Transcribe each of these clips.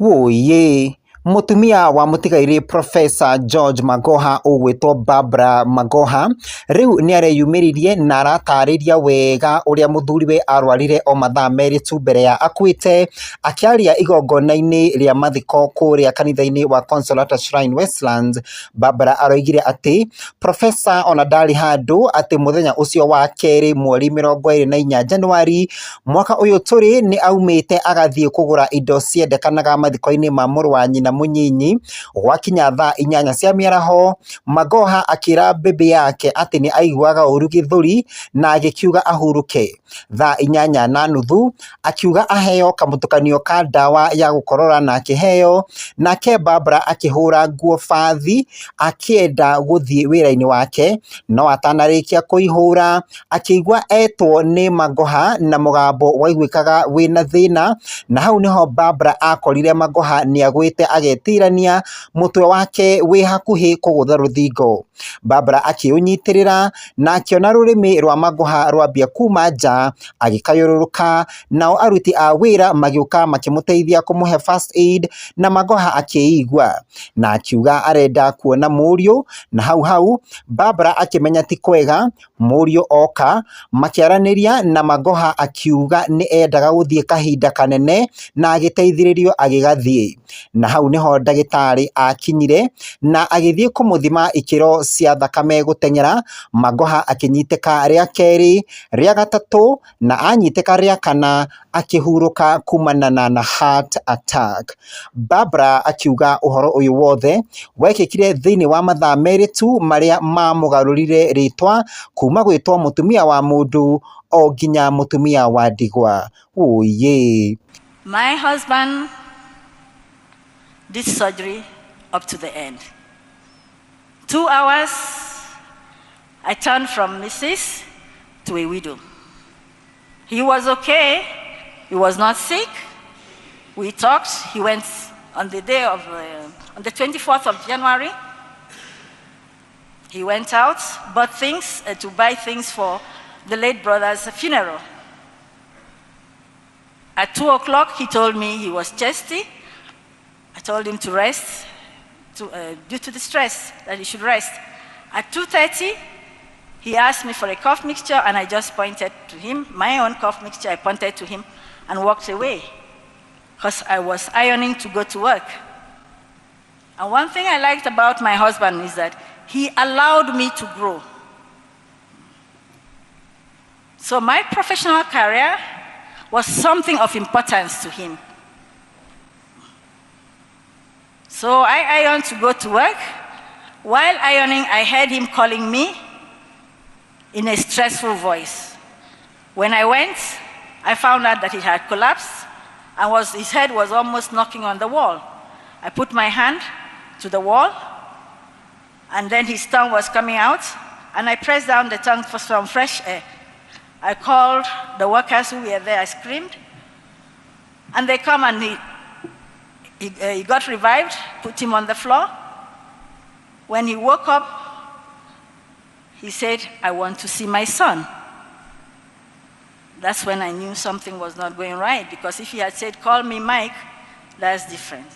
Wũye mutumia wa mutigaire Profesa George Magoha ũgwĩtwo Barbara Magoha rĩu nĩ areyumĩririe na aratarĩria wega ũrĩa mũthuriwe arwarire o mathaa merĩ tu mbere ya akuĩte. Akĩaria igongona-inĩ rĩa mathiko kũrĩa kanitha-inĩ wa Consolata Shrine Westlands, Barbara aroigire atĩ Profesa ona ndarĩ handũ, atĩ mũthenya ũcio wa kerĩ mweri 24 Januari mwaka ũyũ tũrĩ nĩ aumĩte agathiĩ kũgũra indo ciendekanaga mathiko-inĩ ma mũrũ wa nyina mũnyinyi. Gwakinya thaa 8 cia mĩaraho, Magoha akĩra bibi yake atĩ nĩ aiguaga ũru gĩthũri na agĩkiuga ahurũke. Thaa 8:30 akiuga aheo kamũtukanio ka ndawa ya gũkorora na akĩheo, nake Barbara akĩhũra nguo bathi akĩenda gũthiĩ wĩra-inĩ wake, no atanarĩkia kũihũra akĩigua etwo nĩ Magoha na mũgambo waiguĩkaga wĩna thĩna, na hau nĩho Barbara akorire Magoha nĩagwĩte agetirania, mũtwe wake wĩ hakuhĩ kũgũtha rũthingo. Barbara akĩũnyitĩrĩra na akĩona rũrĩmĩ rwa Magoha rwambia kuma nja, agĩkayũrũrũka, nao aruti a wĩra magĩũka makĩmũteithia kũmũhe first aid, na Magoha akĩigua na akiuga arenda kuona mũriũ, na hau Barbara akĩmenya ti kwega. Mũriũ oka makĩaranĩria na Magoha akiuga nĩ endaga gũthiĩ kahinda kanene na agĩteithĩrĩrio agĩgathiĩ, na hau nĩho ndagĩtarĩ akinyire na agĩthiĩ kũmũthima ikĩro cia thakame gũteng'era. Magoha akĩnyitĩka rĩa kerĩ, rĩa gatatũ na anyitĩka rĩa kana, akĩhurũka kumana na heart attack. Barbara akiuga ũhoro ũyũ wothe wekĩkire thĩinĩ wa mathaa merĩ tu marĩa mamũgarũrire rĩtwa kuma gwĩtwo mũtumia wa mũndũ o nginya mũtumia wa ndigwa. Wũye. My husband did surgery up to the end. 2 hours, I turned from Mrs. to a widow. He was okay. He was not sick. We talked. He went on the day of, on the 24th of January. He went out, bought things to buy things for the late brother's funeral. At 2 o'clock, he told me he was chesty. I told him to rest, due to the stress, that he should rest. At 2:30, he asked me for a cough mixture, and I just pointed to him, my own cough mixture. I pointed to him and walked away because I was ironing to go to work. And one thing I liked about my husband is that he allowed me to grow. So my professional career was something of importance to him. So I ironed to go to work. While ironing, I heard him calling me in a stressful voice. When I went, I found out that he had collapsed and his head was almost knocking on the wall. I put my hand to the wall, and then his tongue was coming out, and I pressed down the tongue for some fresh air. I called the workers who were there. I screamed, and they come, and he got revived, put him on the floor. When he woke up, he said, "I want to see my son." That's when I knew something was not going right, because if he had said, "Call me Mike," that's different.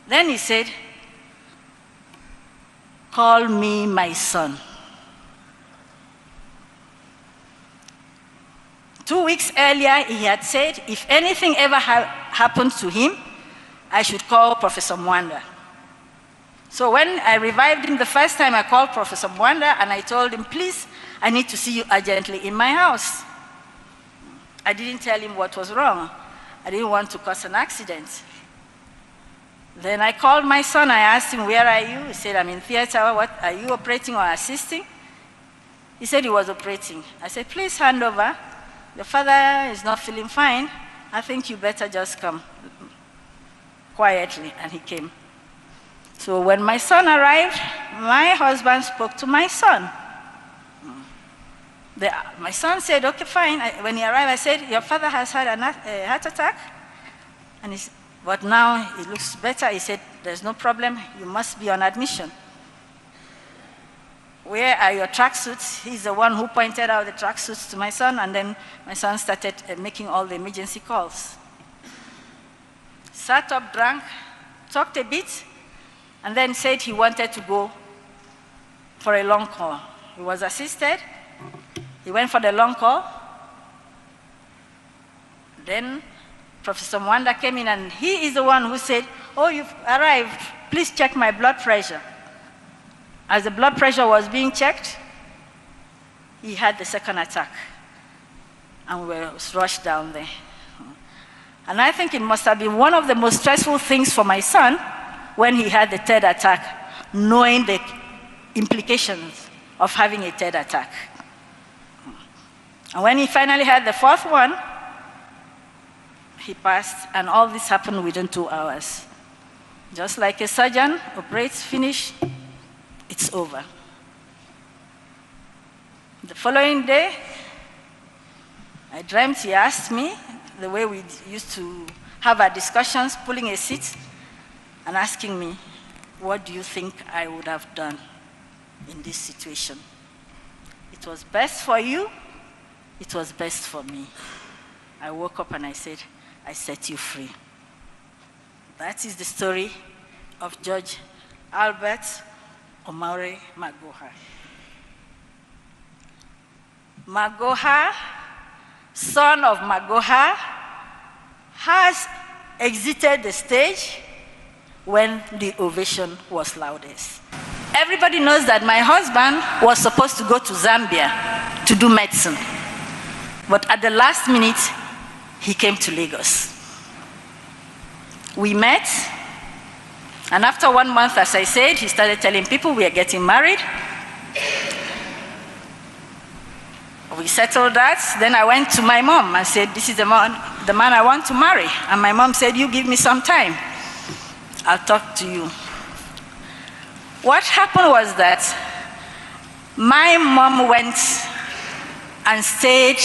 Then he said, "Call me my son." 2 weeks earlier, he had said, if anything ever happened to him, I should call Professor Mwanda. So when I revived him the first time, I called Professor Mwanda and I told him, "Please, I need to see you urgently in my house." I didn't tell him what was wrong. I didn't want to cause an accident. Then I called my son. I asked him, "Where are you?" He said, "I'm in theater. What, are you operating or assisting?" He said he was operating. I said, "Please hand over. Your father is not feeling fine. I think you better just come quietly." And he came. So when my son arrived, my husband spoke to my son. My son said, "Okay, fine." When he arrived, I said, "Your father has had a heart attack, and but now he looks better." He said, "There's no problem. You must be on admission." "Where are your tracksuits?" He's the one who pointed out the tracksuits to my son, and then my son started making all the emergency calls. sat up, drank, talked a bit, and then said he wanted to go for a long call. He was assisted. He went for the long call. Then Professor Mwanda came in, and he is the one who said, "Oh, you've arrived. Please check my blood pressure." As the blood pressure was being checked, he had the second attack, and was rushed down there. And I think it must have been one of the most stressful things for my son when he had the third attack, knowing the implications of having a third attack. And when he finally had the fourth one, he passed, and all this happened within 2 hours. Just like a surgeon operates, finish, it's over. The following day, I dreamt he asked me, the way we used to have our discussions, pulling a seat and asking me, "What do you think I would have done in this situation? It was best for you, it was best for me." I woke up and I said, "I set you free." That is the story of Judge Albert Aakuire Magoha. Magoha, son of Magoha, has exited the stage when the ovation was loudest. Everybody knows that my husband was supposed to go to Zambia to do medicine, but at the last minute, he came to Lagos. We met, and after 1 month, as I said, he started telling people we are getting married. We settled that. Then I went to my mom and said, "This is the man I want to marry." And my mom said, "You give me some time. I'll talk to you." What happened was that my mom went and stayed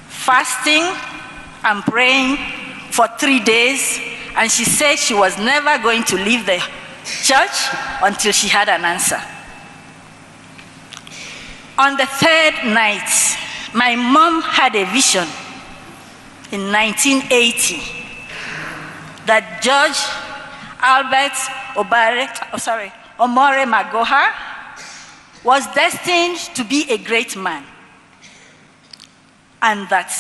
fasting and praying for 3 days, and she said she was never going to leave the church until she had an answer. On the third night, my mom had a vision in 1980 that Judge Albert Aakuire Magoha was destined to be a great man, and that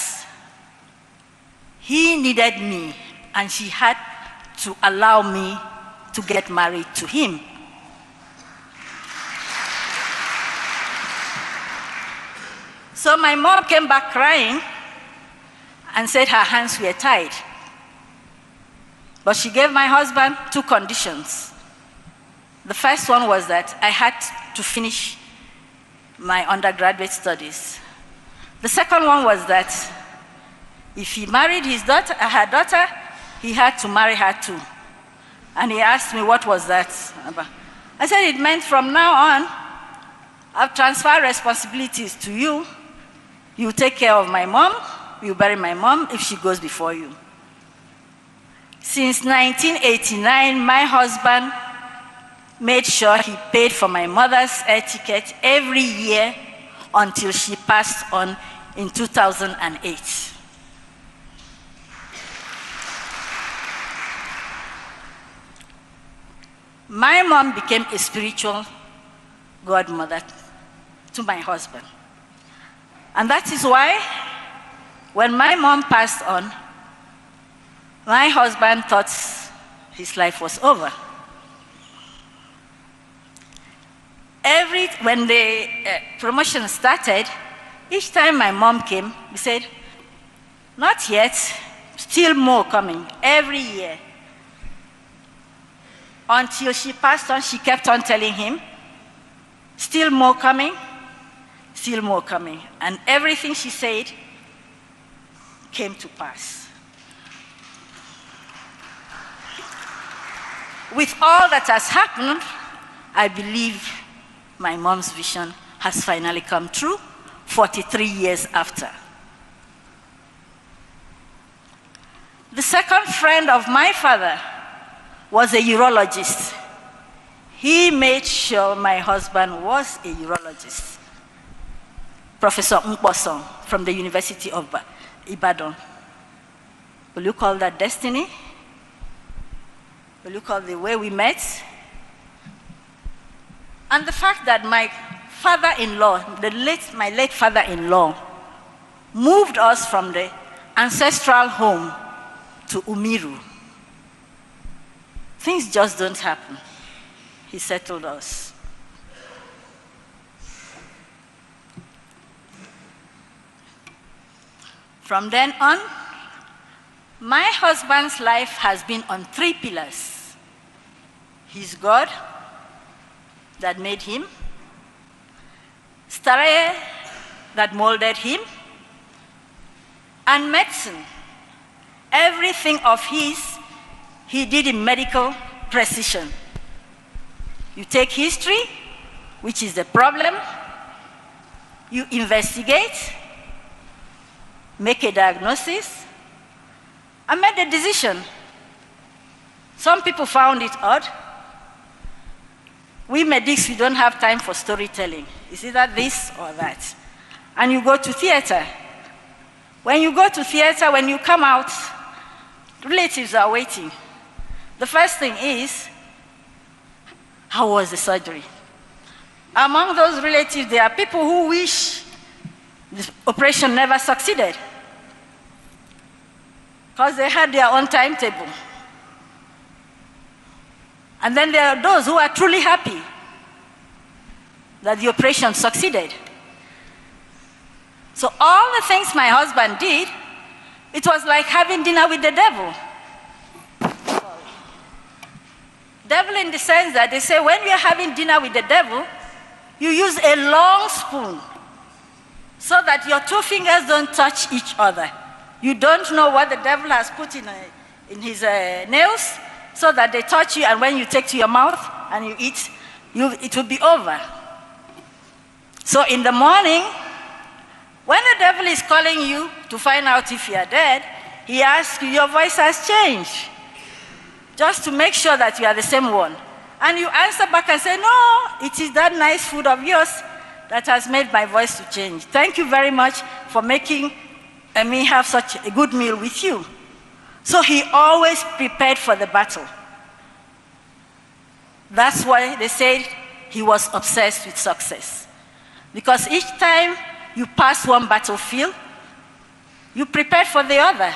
he needed me, and she had to allow me to get married to him. So my mom came back crying and said her hands were tied. But she gave my husband 2 conditions. The first one was that I had to finish my undergraduate studies. The second one was that if he married her daughter, he had to marry her too. And he asked me, what was that about? I said, it meant from now on, I've transferred responsibilities to you. You take care of my mom, you bury my mom if she goes before you. Since 1989, my husband made sure he paid for my mother's air ticket every year until she passed on in 2008. My mom became a spiritual godmother to my husband. And that is why, when my mom passed on, my husband thought his life was over. When the promotion started, each time my mom came, we said, "Not yet, still more coming," every year. Until she passed on, she kept on telling him, "Still more coming, still more coming." And everything she said came to pass. With all that has happened, I believe my mom's vision has finally come true 43 years after. The second friend of my father was a urologist. He made sure my husband was a urologist. Professor Nkposong from the University of Ibadan. Will you call that destiny? look at the way we met, and the fact that my father-in-law, my late father-in-law, moved us from the ancestral home to Umiru. Things just don't happen. He settled us. From then on, my husband's life has been on 3 pillars. His God that made him, Starehe that molded him, and medicine. Everything of his, he did in medical precision. You take history, which is the problem, you investigate, make a diagnosis, and make a decision. Some people found it odd. We medics, we don't have time for storytelling. It's either this or that. And you go to theater. When you go to theater, when you come out, relatives are waiting. The first thing is, how was the surgery? Among those relatives, there are people who wish the operation never succeeded because they had their own timetable. And then there are those who are truly happy that the operation succeeded. So all the things my husband did, it was like having dinner with the devil. Devil in the sense that they say when you're having dinner with the devil, you use a long spoon so that your 2 fingers don't touch each other. You don't know what the devil has put in his nails so that they touch you, and when you take to your mouth and you eat, it will be over. So in the morning, when the devil is calling you to find out if you are dead, he asks you, your voice has changed, just to make sure that you are the same one. And you answer back and say, no, it is that nice food of yours that has made my voice to change. Thank you very much for making me have such a good meal with you. So he always prepared for the battle. That's why they said he was obsessed with success. Because each time you pass one battlefield, you prepare for the other.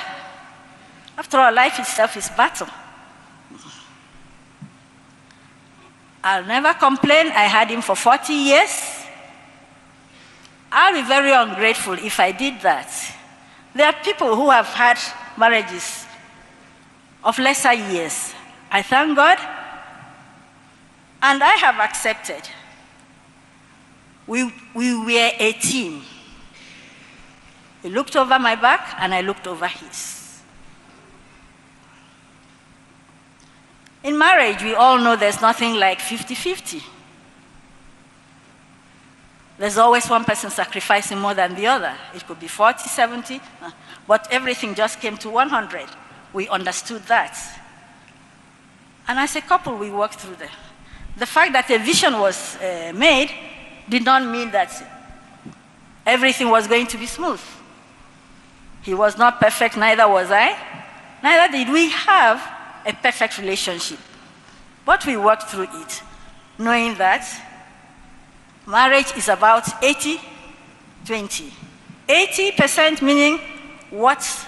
After all, life itself is battle. I'll never complain. I had him for 40 years. I'll be very ungrateful if I did that. There are people who have had marriages of lesser years. I thank God, and I have accepted. We were a team. He looked over my back, and I looked over his. In marriage, we all know there's nothing like 50-50. There's always one person sacrificing more than the other. It could be 40-70, but everything just came to 100. We understood that. And as a couple, we worked through that. The fact that a vision was made did not mean that everything was going to be smooth. He was not perfect, neither was I. Neither did we have a perfect relationship. But we worked through it, knowing that marriage is about 80-20. 80% meaning what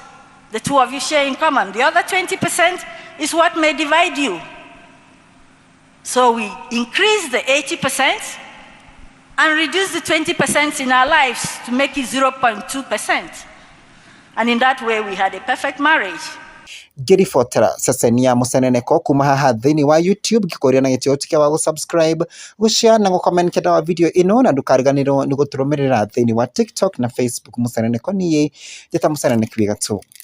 the two of you share in common. The other 20% is what may divide you. So we increase the 80% and reduce the 20% in our lives to make it 0.2%. And in that way, we had a perfect marriage. Ngĩribotera ceceni ya Mũceneneko kuma haha thĩinĩ wa YouTube ngĩkũria na gĩtĩo tĩkia wa gũsubscribe, gũshare na gũcomment kĩenda wa video ĩno, na ndũkariganĩrwo nĩ gũtũrũmĩrĩra thĩinĩ wa TikTok na Facebook. Mũceneneko niĩ njĩta Mũceneneki wĩ gatũ.